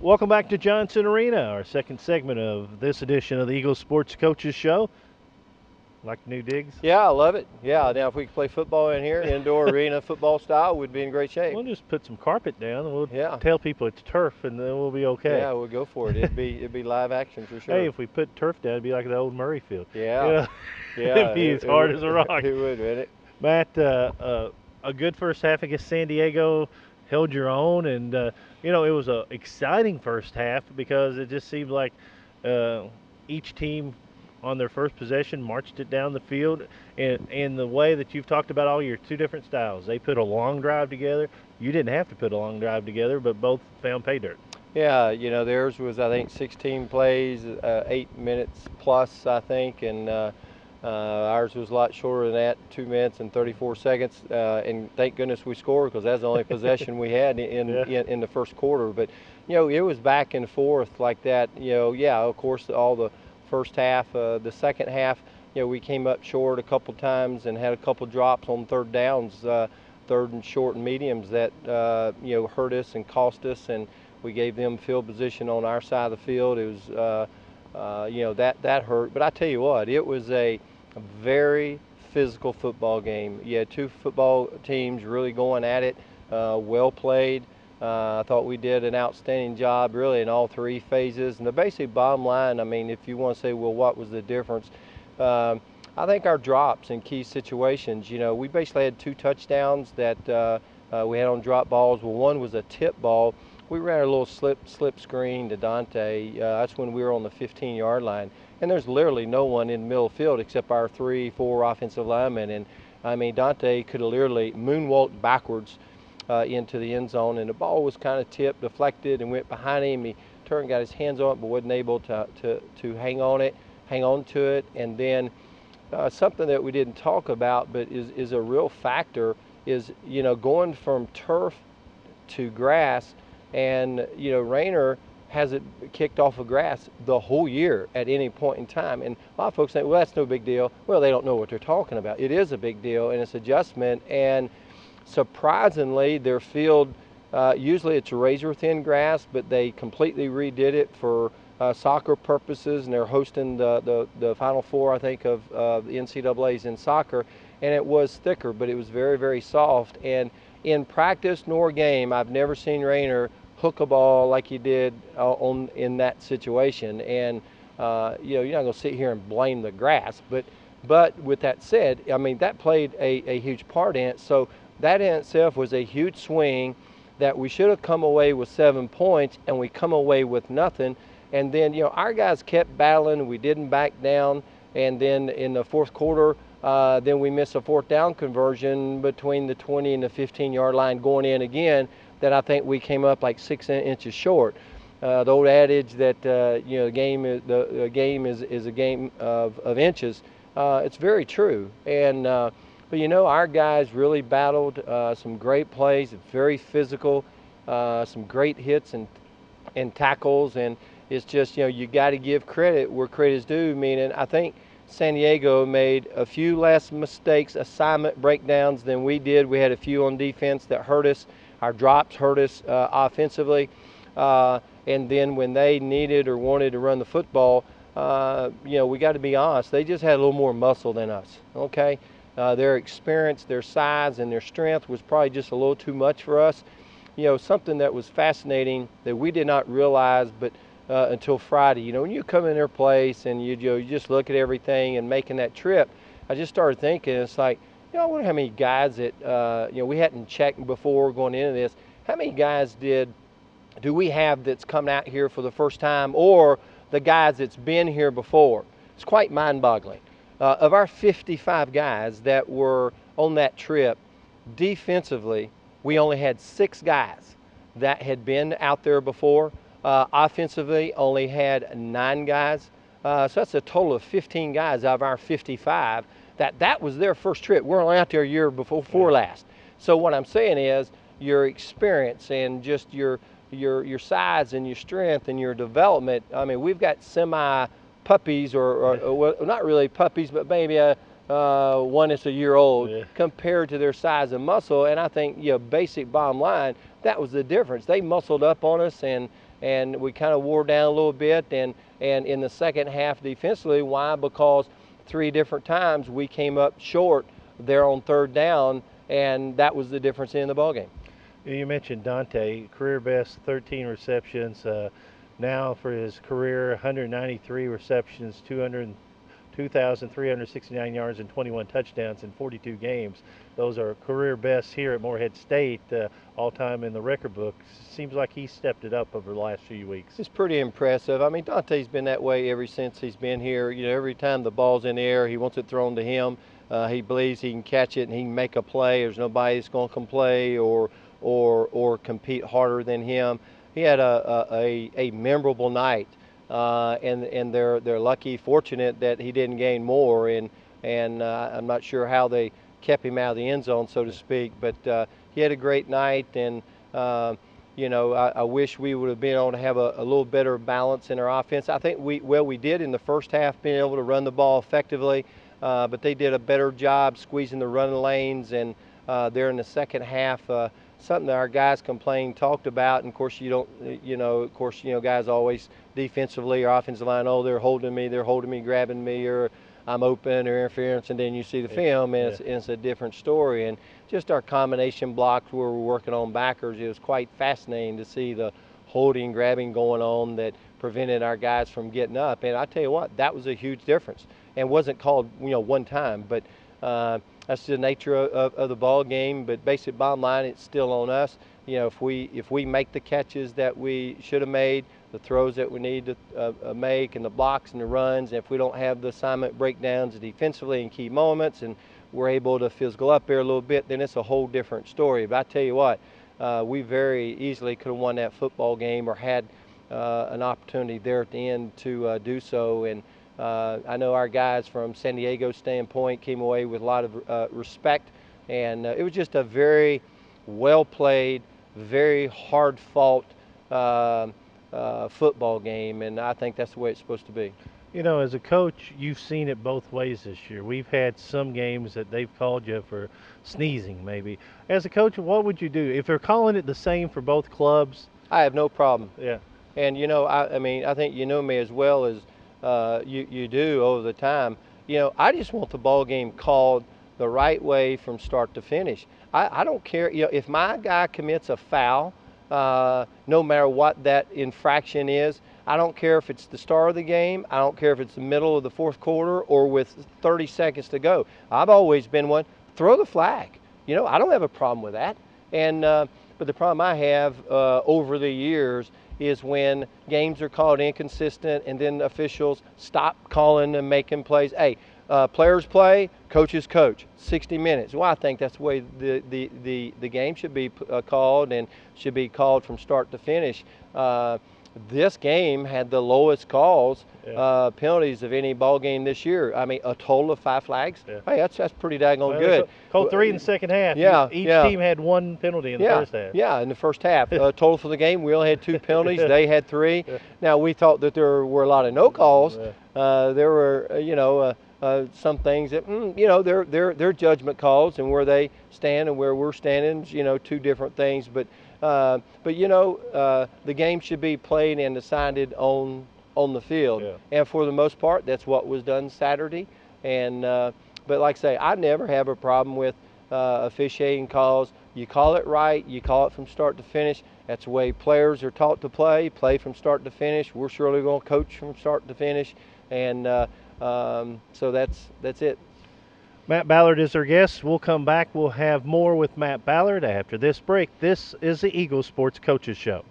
Welcome back to Johnson Arena, our second segment of this edition of the Eagles Sports Coaches Show. Like new digs? Yeah, I love it. Yeah, now if we could play football in here, indoor arena football style, we'd be in great shape. We'll just put some carpet down and we'll Yeah. tell people it's turf and then we'll be okay. Yeah, we'll go for it. It'd be live action for sure. Hey, if we put turf down, it'd be like the old Murray field. Yeah. Yeah. It'd be as hard as a rock. It would, wouldn't it? Matt, a good first half against San Diego, held your own, and it was an exciting first half because it just seemed like each team on their first possession marched it down the field, and the way that you've talked about all your two different styles. They put a long drive together. You didn't have to put a long drive together, but both found pay dirt. Yeah, theirs was, I think, 16 plays, 8 minutes plus, I think, and ours was a lot shorter than that, 2 minutes and 34 seconds, and thank goodness we scored because that's the only possession we had in the first quarter. But, it was back and forth like that. Yeah, of course, all the first half. The second half, we came up short a couple times and had a couple drops on third downs, third and short and mediums that, hurt us and cost us, and we gave them field position on our side of the field. It was, that hurt. But I tell you what, it was a very physical football game. You had two football teams really going at it, well played. I thought we did an outstanding job really in all three phases. And the basic bottom line, I mean, if you want to say, well, what was the difference? I think our drops in key situations, we basically had two touchdowns that we had on drop balls. Well, one was a tip ball. We ran a little slip screen to Dante. That's when we were on the 15-yard line. And there's literally no one in the middle of the field except our 3-4 offensive linemen. And, I mean, Dante could have literally moonwalked backwards into the end zone, and the ball was kind of tipped, deflected, and went behind him. He turned, got his hands on it, but wasn't able to hang on to it. And then something that we didn't talk about, but is a real factor, is going from turf to grass, and Rayner hasn't kicked off of grass the whole year at any point in time. And a lot of folks think, well, that's no big deal. Well, they don't know what they're talking about. It is a big deal, and it's adjustment. And surprisingly, their field, usually it's razor thin grass, but they completely redid it for soccer purposes, and they're hosting the Final Four, I think, of the NCAA's in soccer, and it was thicker, but it was very, very soft. And in practice nor game, I've never seen Rayner hook a ball like he did in that situation. And you're not going to sit here and blame the grass, but with that said, I mean, that played a huge part in it. So that in itself was a huge swing that we should have come away with 7 points, and we come away with nothing. And then, our guys kept battling. We didn't back down. And then in the fourth quarter, then we missed a fourth down conversion between the 20 and the 15-yard line going in again that I think we came up like 6 inches short. The old adage that, the game is a game of inches. It's very true. And but our guys really battled, some great plays, very physical, some great hits and tackles, and it's just, you got to give credit where credit is due. Meaning, I think San Diego made a few less mistakes, assignment breakdowns than we did. We had a few on defense that hurt us. Our drops hurt us offensively, and then when they needed or wanted to run the football, we got to be honest, they just had a little more muscle than us. Okay. Their experience, their size, and their strength was probably just a little too much for us. Something that was fascinating that we did not realize, but until Friday. When you come in their place and you just look at everything and making that trip, I just started thinking, it's like, I wonder how many guys that we hadn't checked before going into this. How many guys do we have that's coming out here for the first time, or the guys that's been here before? It's quite mind-boggling. Of our 55 guys that were on that trip, defensively, we only had 6 guys that had been out there before. Offensively, only had 9 guys. So that's a total of 15 guys out of our 55 that was their first trip. We're only out there a year before last. So what I'm saying is your experience and just your size and your strength and your development. I mean, we've got puppies, or well, not really puppies, but maybe one that's a year old, compared to their size and muscle. And I think, basic bottom line, that was the difference. They muscled up on us, and and we kind of wore down a little bit. And in the second half defensively, why? Because 3 different times we came up short there on third down, and that was the difference in the ball game. You mentioned Dante, career best 13 receptions. Now for his career, 193 receptions, 2,369 yards and 21 touchdowns in 42 games. Those are career bests here at Morehead State, all time in the record book. Seems like he stepped it up over the last few weeks. It's pretty impressive. I mean, Dante's been that way ever since he's been here. You know, every time the ball's in the air, he wants it thrown to him. He believes he can catch it and he can make a play. There's nobody that's going to come play or compete harder than him. He had a memorable night, and they're lucky, fortunate that he didn't gain more. And I'm not sure how they kept him out of the end zone, so to speak. But he had a great night, and you know, I wish we would have been able to have a little better balance in our offense. I think we did in the first half, being able to run the ball effectively, but they did a better job squeezing the running lanes. And there in the second half, something that our guys talked about. And of course, guys always defensively or offensive line, oh, they're holding me, grabbing me, or I'm open, or interference. And then you see the film, and it's a different story. And just our combination blocks where we're working on backers, it was quite fascinating to see the holding, grabbing going on that prevented our guys from getting up. And I tell you what, that was a huge difference, and wasn't called, one time, but that's the nature of the ball game. But basic bottom line, it's still on us. If we make the catches that we should have made, the throws that we need to make, and the blocks and the runs, and if we don't have the assignment breakdowns defensively in key moments, and we're able to physical up there a little bit, then it's a whole different story. But I tell you what, we very easily could have won that football game, or had an opportunity there at the end to do so. And I know our guys from San Diego standpoint came away with a lot of respect, and it was just a very well played, very hard fought football game, and I think that's the way it's supposed to be. As a coach, you've seen it both ways this year. We've had some games that they've called you for sneezing, maybe. As a coach, what would you do if they're calling it the same for both clubs? I have no problem. Yeah. And I mean, I think you know me as well as you do over the time. I just want the ball game called the right way from start to finish. I don't care. If my guy commits a foul, no matter what that infraction is, I don't care if it's the start of the game. I don't care if it's the middle of the fourth quarter or with 30 seconds to go. I've always been one, throw the flag. I don't have a problem with that. And but the problem I have over the years is when games are called inconsistent, and then officials stop calling and making plays. Hey, players play, coaches coach. 60 minutes. Well, I think that's the way the game should be called, and should be called from start to finish. This game had the lowest calls, penalties of any ball game this year. I mean, a total of 5 flags. Yeah. Hey, that's pretty daggone good. Called 3 in the second half. Yeah, each team had 1 penalty in the first half. Yeah, in the first half. Total for the game, we only had 2 penalties. They had 3. Yeah. Now, we thought that there were a lot of no calls. Yeah. There were, some things that, they're judgment calls, and where they stand and where we're standing, 2 different things. But the game should be played and decided on the field. Yeah. And for the most part, that's what was done Saturday. And but like I say, I never have a problem with officiating calls. You call it right, you call it from start to finish. That's the way players are taught to play from start to finish. We're surely going to coach from start to finish. And so that's it. Matt Ballard is our guest. We'll come back. We'll have more with Matt Ballard after this break. This is the Eagle Sports Coaches Show.